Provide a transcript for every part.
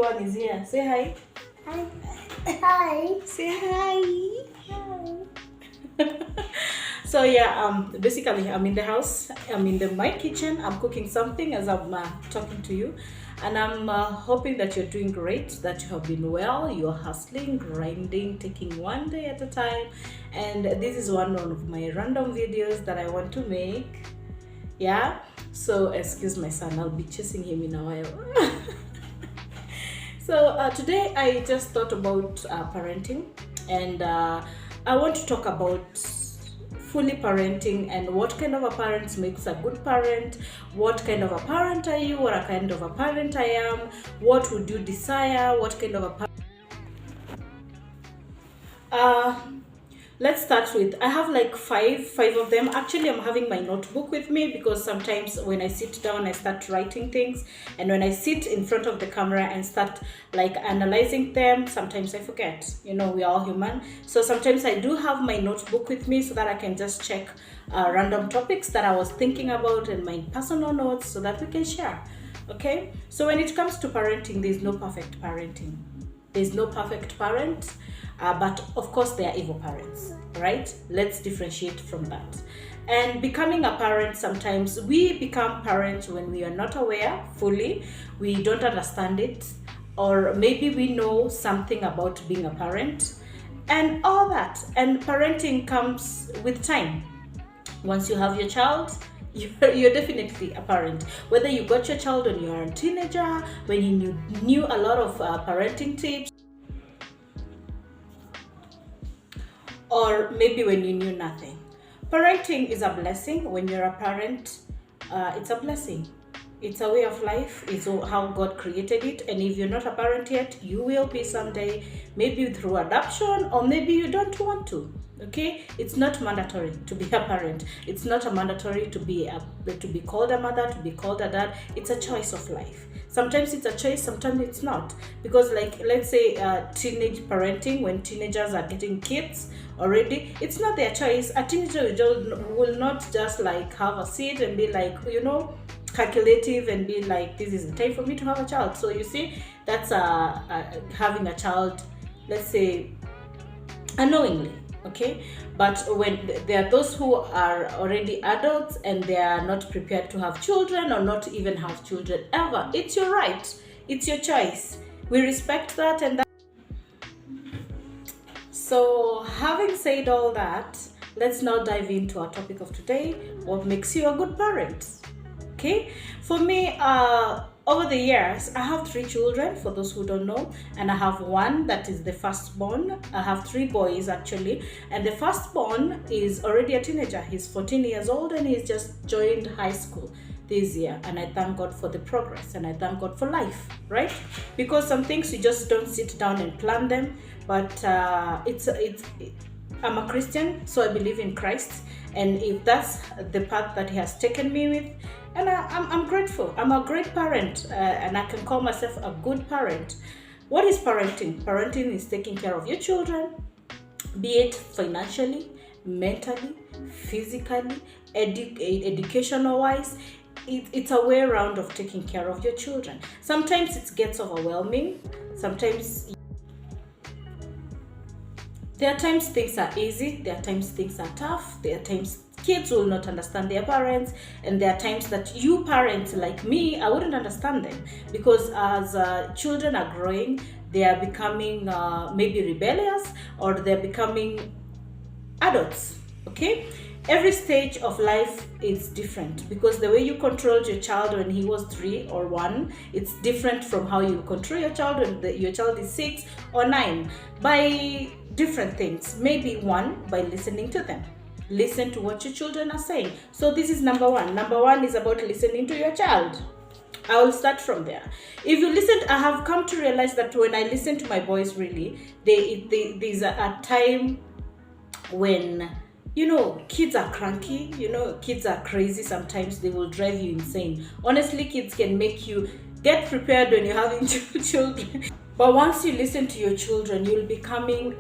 everyone is here. Say hi. Hi. Hi. Say hi. Hi. So yeah, basically I'm in the house. I'm in my kitchen. I'm cooking something as I'm talking to you, and I'm hoping that you're doing great. That you have been well. You're hustling, grinding, taking one day at a time. And this is one of my random videos that I want to make. Yeah. So excuse my son. I'll be chasing him in a while. So today I just thought about parenting, and I want to talk about fully parenting and what kind of a parent makes a good parent, what kind of a parent are you, what kind of a parent I am, what would you desire, what kind of a parent. Let's start with, I have like five of them. Actually, I'm having my notebook with me because sometimes when I sit down, I start writing things, and when I sit in front of the camera and start like analyzing them, sometimes I forget. You know, we are all human. So sometimes I do have my notebook with me so that I can just check random topics that I was thinking about and my personal notes so that we can share. Okay? So when it comes to parenting, there's no perfect parenting. There's no perfect parent. But of course there are evil parents, right? Let's differentiate from that. And becoming a parent, sometimes we become parents when we are not aware fully, we don't understand it, or maybe we know something about being a parent and all that. And parenting comes with time. Once you have your child, you're definitely a parent. Whether you got your child when you are a teenager, when you knew a lot of parenting tips, or maybe when you knew nothing. Parenting is a blessing. When you're a parent, it's a blessing. It's a way of life. It's how God created it. And if you're not a parent yet, you will be someday, maybe through adoption, or maybe you don't want to. Okay, it's not mandatory to be a parent. It's not a mandatory to be called a mother, to be called a dad. It's a choice of life. Sometimes it's a choice, sometimes it's not. Because like, let's say teenage parenting, when teenagers are getting kids already, it's not their choice. A teenager will not just like have a seat and be like, you know, calculative and be like, this is the time for me to have a child. So you see, that's having a child, let's say, unknowingly. Okay, but when there are those who are already adults and they are not prepared to have children or not even have children ever, it's your right, it's your choice. We respect that. And that. So having said all that, let's now dive into our topic of today: what makes you a good parent? Okay, for me, over the years, I have 3 children, for those who don't know, and I have one that is the firstborn. I have 3 boys actually, and the firstborn is already a teenager. He's 14 years old and he's just joined high school this year, and I thank God for the progress, and I thank God for life, right? Because some things you just don't sit down and plan them, but I'm a Christian, so I believe in Christ, and if that's the path that He has taken me with, and I'm grateful. I'm a great parent, and I can call myself a good parent. What is parenting? Parenting is taking care of your children, be it financially, mentally, physically, educational-wise. It's a way around of taking care of your children. Sometimes it gets overwhelming. Sometimes there are times things are easy, there are times things are tough, there are times kids will not understand their parents, and there are times that you parents like me, I wouldn't understand them, because as children are growing, they are becoming maybe rebellious, or they're becoming adults. Okay, every stage of life is different, because the way you controlled your child when he was 3 or 1, it's different from how you control your child when your child is 6 or 9, by different things. Maybe one, by listening to them. Listen to what your children are saying. So this is number one. Number one is about listening to your child. I will start from there. If you listen, I have come to realize that when I listen to my boys, really, there's a time when, you know, kids are cranky, you know, kids are crazy. Sometimes they will drive you insane. Honestly, kids can make you get prepared when you're having children. But once you listen to your children, you'll be coming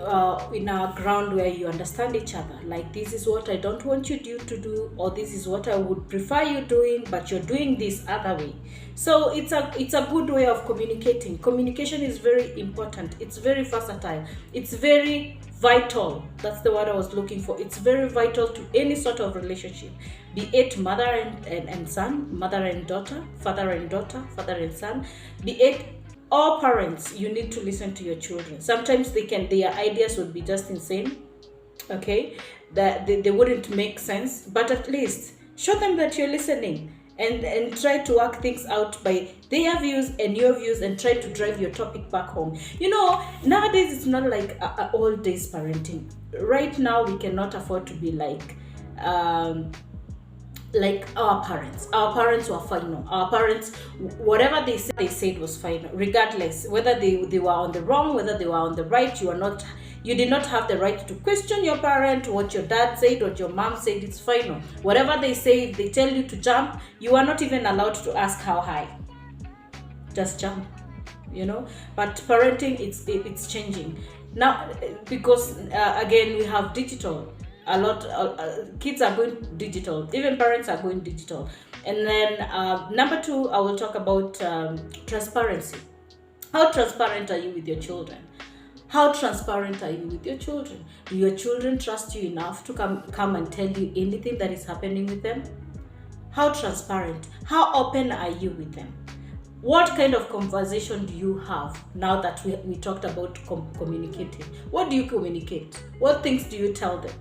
in a ground where you understand each other. Like, this is what I don't want you to do, or this is what I would prefer you doing, but you're doing this other way. So it's a good way of communicating. Communication is very important. It's very versatile. It's very vital. That's the word I was looking for. It's very vital to any sort of relationship, be it mother and son, mother and daughter, father and daughter, father and son, be it all parents. You need to listen to your children. Sometimes their ideas would be just insane, okay, that they wouldn't make sense, but at least show them that you're listening, and try to work things out by their views and your views, and try to drive your topic back home. Nowadays it's not like all days parenting. Right now we cannot afford to be like our parents were final. Our parents, whatever they said was final, regardless whether they were on the wrong, whether they were on the right. You did not have the right to question your parent. What your dad said, what your mom said, it's final. Whatever they say, if they tell you to jump, you are not even allowed to ask how high. Just jump, but parenting, it's changing now, because again, we have digital. A lot kids are going digital, even parents are going digital. And then number 2, I will talk about transparency. How transparent are you with your children? How transparent are you with your children? Do your children trust you enough to come and tell you anything that is happening with them? How transparent? How open are you with them? What kind of conversation do you have now that we talked about communicating? What do you communicate? What things do you tell them?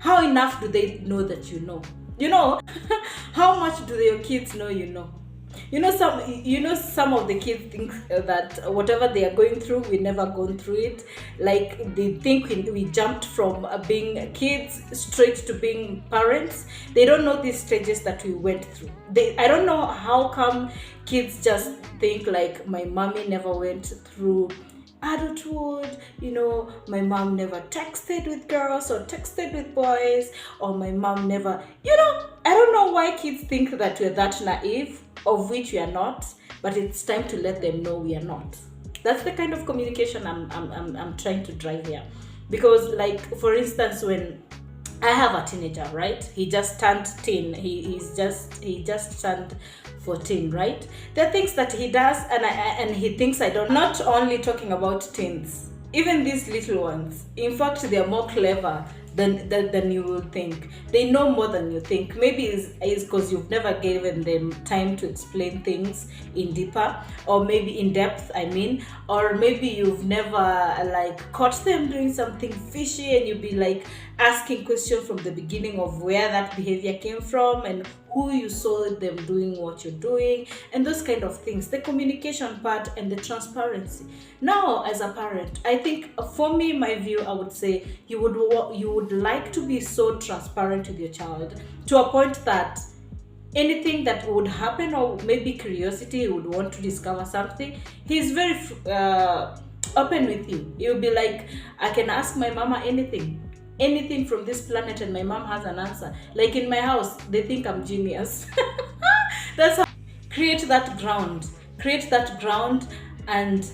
How enough do they know that you know? How much do your kids know you know? Some of the kids think that whatever they are going through, we never gone through it. Like, they think we jumped from being kids straight to being parents. They don't know these stages that we went through. I don't know how come kids just think like, my mommy never went through adulthood, my mom never texted with girls or texted with boys, or my mom never, I don't know why kids think that we're that naive, of which we are not, but it's time to let them know we are not. That's the kind of communication I'm trying to drive here. Because, like, for instance, when I have a teenager, right? He just turned teen. He just turned 14, right? There are things that he does, and he thinks I don't. Not only talking about teens, even these little ones. In fact, they are more clever than you will think. They know more than you think. Maybe it's because you've never given them time to explain things in deeper, or maybe in depth, or maybe you've never caught them doing something fishy, and you'll be like asking questions from the beginning of where that behavior came from and who you saw them doing what you're doing, and those kind of things. The communication part and the transparency. Now, as a parent, I think for me, my view, I would say you would like to be so transparent with your child, to a point that anything that would happen, or maybe curiosity, he would want to discover something, he's very open with you. You'll be like, I can ask my mama anything from this planet, and my mom has an answer. Like, in my house, they think I'm genius. That's how. Create that ground, and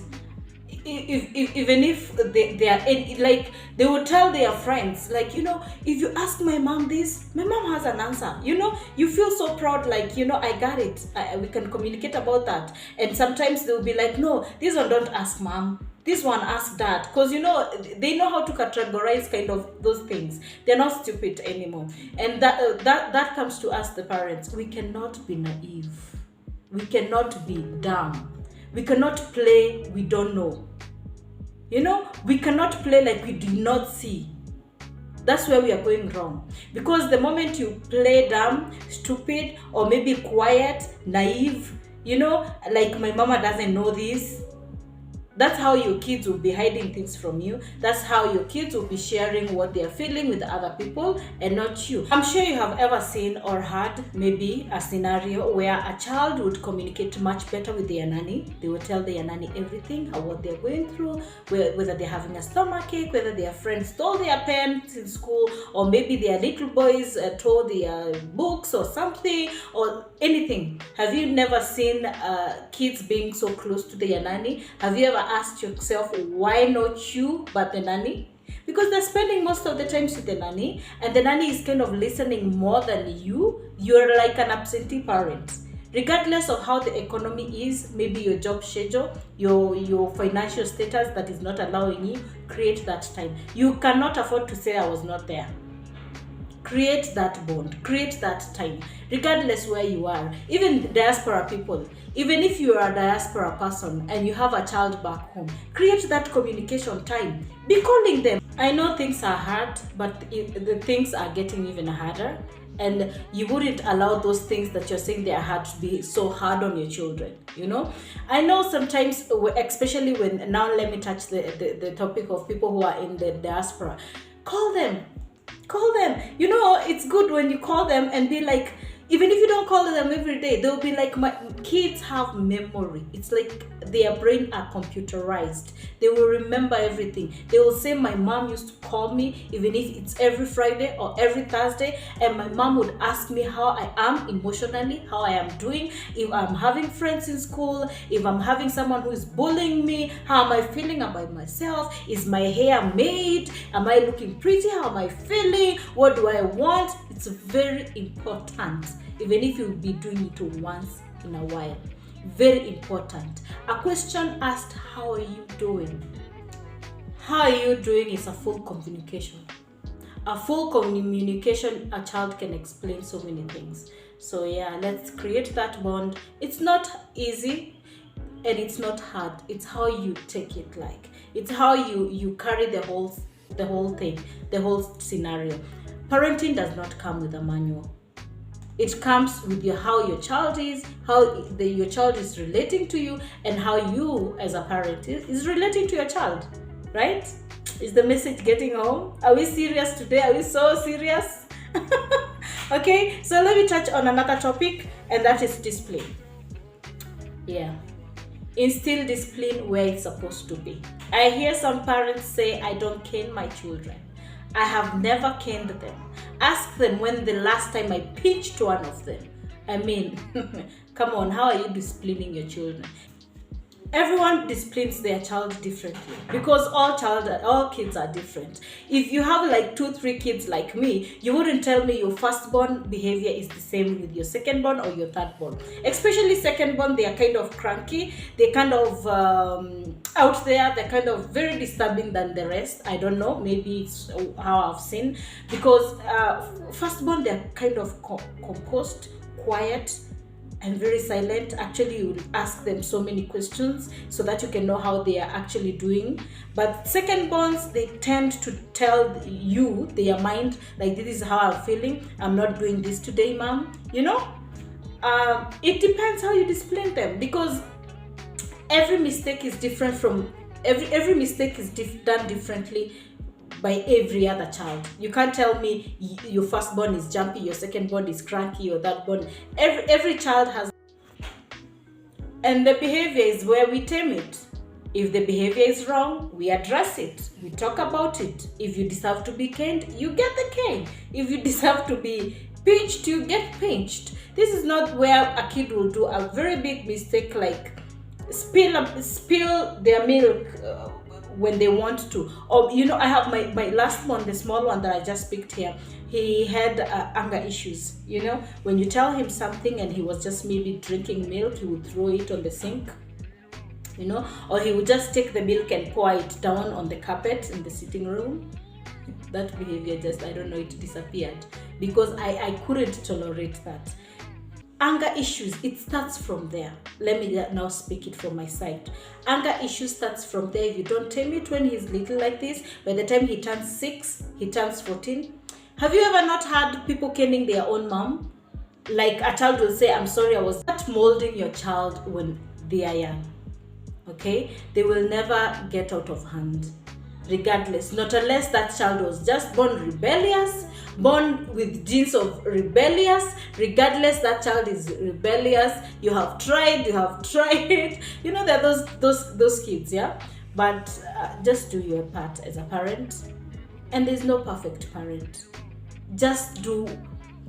even if they are like, they will tell their friends, like, if you ask my mom this, my mom has an answer. You feel so proud, like, I got it. We can communicate about that. And sometimes they'll be like, no, this one don't ask mom, this one ask dad, because they know how to categorize kind of those things. They're not stupid anymore. And that comes to us, the parents. We cannot be naive, we cannot be dumb, we cannot play we don't know. We cannot play like we do not see. That's where we are going wrong. Because the moment you play dumb, stupid, or maybe quiet, naive, like, my mama doesn't know this, that's how your kids will be hiding things from you. That's how your kids will be sharing what they are feeling with other people, and not you. I'm sure you have ever seen or heard maybe a scenario where a child would communicate much better with their nanny. They will tell their nanny everything, what they're going through, whether they're having a stomachache, whether their friends stole their pens in school, or maybe their little boys tore their books or something, or anything. Have you never seen kids being so close to their nanny? Have you ever asked yourself, why not you but the nanny? Because they're spending most of the times with the nanny, and the nanny is kind of listening more than you. You're like an absentee parent. Regardless of how the economy is, maybe your job schedule, your financial status that is not allowing you, create that time. You cannot afford to say I was not there. Create that bond, create that time, regardless where you are. Even diaspora people, even if you are a diaspora person and you have a child back home, create that communication time. Be calling them. I know things are hard, but the things are getting even harder, and you wouldn't allow those things that you're saying they are hard to be so hard on your children. I know sometimes, especially when, now let me touch the topic of people who are in the diaspora. Call them. It's good when you call them and be like, even if you don't call them every day, they'll be like, my kids have memory. It's like their brain are computerized. They will remember everything. They will say, my mom used to call me, even if it's every Friday or every Thursday, and my mom would ask me how I am emotionally, how I am doing, if I'm having friends in school, if I'm having someone who is bullying me, how am I feeling about myself? Is my hair made? Am I looking pretty? How am I feeling? What do I want? It's very important, even if you'll be doing it once in a while. Very important. A question asked, how are you doing? How are you doing is a full communication. A full communication, a child can explain so many things. So yeah, let's create that bond. It's not easy and it's not hard. It's how you take it like. It's how you carry the whole thing, the whole scenario. Parenting does not come with a manual. It comes with how your child is, how your child is relating to you, and how you as a parent is relating to your child, right? Is the message getting home? Are we serious today? Are we so serious? Okay, so let me touch on another topic, and that is discipline. Yeah. Instill discipline where it's supposed to be. I hear some parents say, I don't cane my children. I have never caned them. Ask them when the last time I pinched one of them. I mean, come on, how are you disciplining your children? Everyone disciplines their child differently because all kids are different. If you have like 2-3 kids like me, you wouldn't tell me your firstborn behavior is the same with your secondborn or your thirdborn. Especially secondborn, they are kind of cranky. They're kind of out there. They're kind of very disturbing than the rest. I don't know. Maybe it's how I've seen. Because firstborn, they're kind of composed, quiet, and very silent. Actually, you will ask them so many questions so that you can know how they are actually doing. But secondborns, they tend to tell you their mind, like, this is how I'm feeling. I'm not doing this today, mom. It depends how you discipline them, because every mistake is different from every mistake is done differently by every other child. You can't tell me your firstborn is jumpy, your secondborn is cranky, or thirdborn. Every child has, and the behavior is where we tame it. If the behavior is wrong, we address it. We talk about it. If you deserve to be caned, you get the cane. If you deserve to be pinched, you get pinched. This is not where a kid will do a very big mistake like spill their milk when they want to. Or I have my last one, the small one that I just picked here. He had anger issues. When you tell him something and he was just maybe drinking milk, he would throw it on the sink, or he would just take the milk and pour it down on the carpet in the sitting room. That behavior I don't know, it disappeared because I couldn't tolerate that. Anger issues, it starts from there. Let me now speak it from my side. Anger issues starts from there. If you don't tame it when he's little like this, by the time he turns 6, he turns 14. Have you ever not had people caning their own mom? Like a child will say, I'm sorry, I was not molding your child when they are young. Okay? They will never get out of hand. Regardless, not unless that child was just born rebellious, born with genes of rebellious. Regardless, that child is rebellious. You have tried. There are those kids, yeah. But just do your part as a parent, and there's no perfect parent. Just do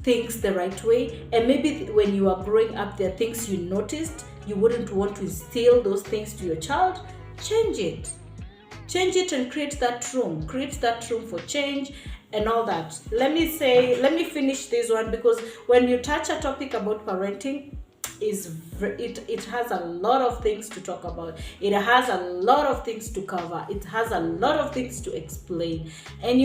things the right way, and maybe when you are growing up, there are things you noticed you wouldn't want to instill those things to your child. change it. Change it and create that room for change and all that. Let me finish this one, because when you touch a topic about parenting, it has a lot of things to talk about. It has a lot of things to cover. It has a lot of things to explain, and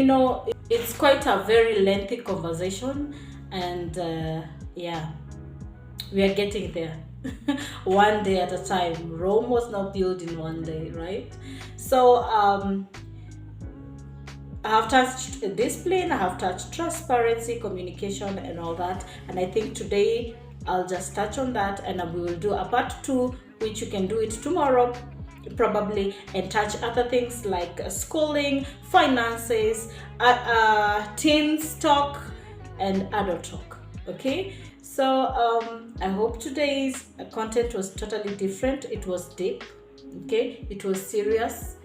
it's quite a very lengthy conversation. And yeah, we are getting there. One day at a time. Rome was not built in one day, right? So I have touched discipline, I have touched transparency, communication, and all that. And I think today I'll just touch on that, and we will do a part 2, which you can do it tomorrow probably, and touch other things like schooling, finances, teens talk, and adult talk. Okay, so I hope today's content was totally different. It was deep, okay, it was serious,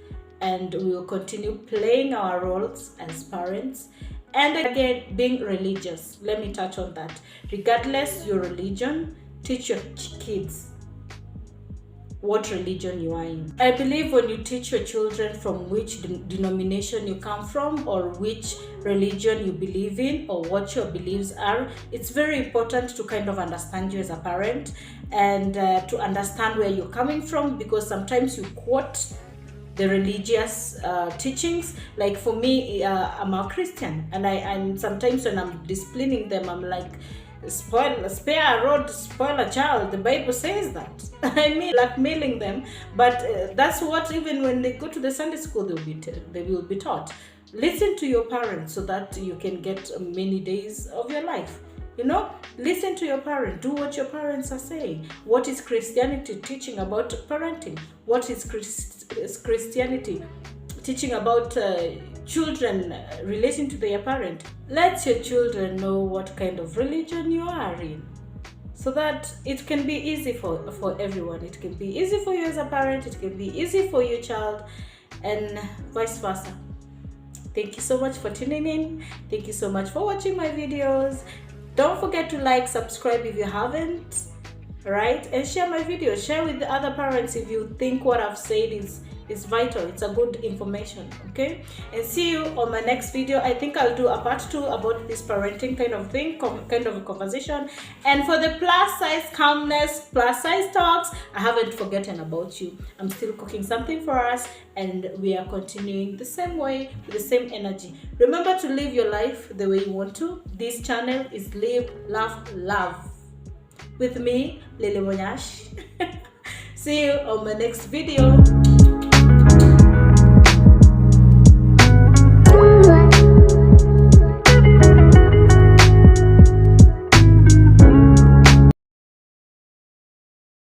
and we will continue playing our roles as parents. And again, being religious, let me touch on that. Regardless your religion, teach your kids what religion you are in. I believe when you teach your children from which denomination you come from, or which religion you believe in, or what your beliefs are, it's very important to kind of understand you as a parent, and to understand where you're coming from, because sometimes you quote the religious teachings. Like for me, I'm a Christian, and sometimes when I'm disciplining them, I'm like, spare a rod, spoil a child. The Bible says that. I mean, blackmailing them, but that's what, even when they go to the Sunday school, they will be taught. Listen to your parents so that you can get many days of your life. Listen to your parents. Do what your parents are saying. What is Christianity teaching about parenting? What is Christianity teaching about children relating to their parent? Let your children know what kind of religion you are in, so that it can be easy for everyone. It can be easy for you as a parent, it can be easy for your child, and vice versa. Thank you so much for tuning in. Thank you so much for watching my videos. Don't forget to like, subscribe if you haven't, right? And share my video. Share with the other parents if you think what I've said is vital. It's a good information, okay? And see you on my next video. I think I'll do a part 2 about this parenting kind of thing, kind of a conversation. And for the plus size calmness, plus size talks, I haven't forgotten about you. I'm still cooking something for us, and we are continuing the same way, with the same energy. Remember to live your life the way you want to. This channel is Live, Laugh, Love with me, Lily Monyash. See you on my next video.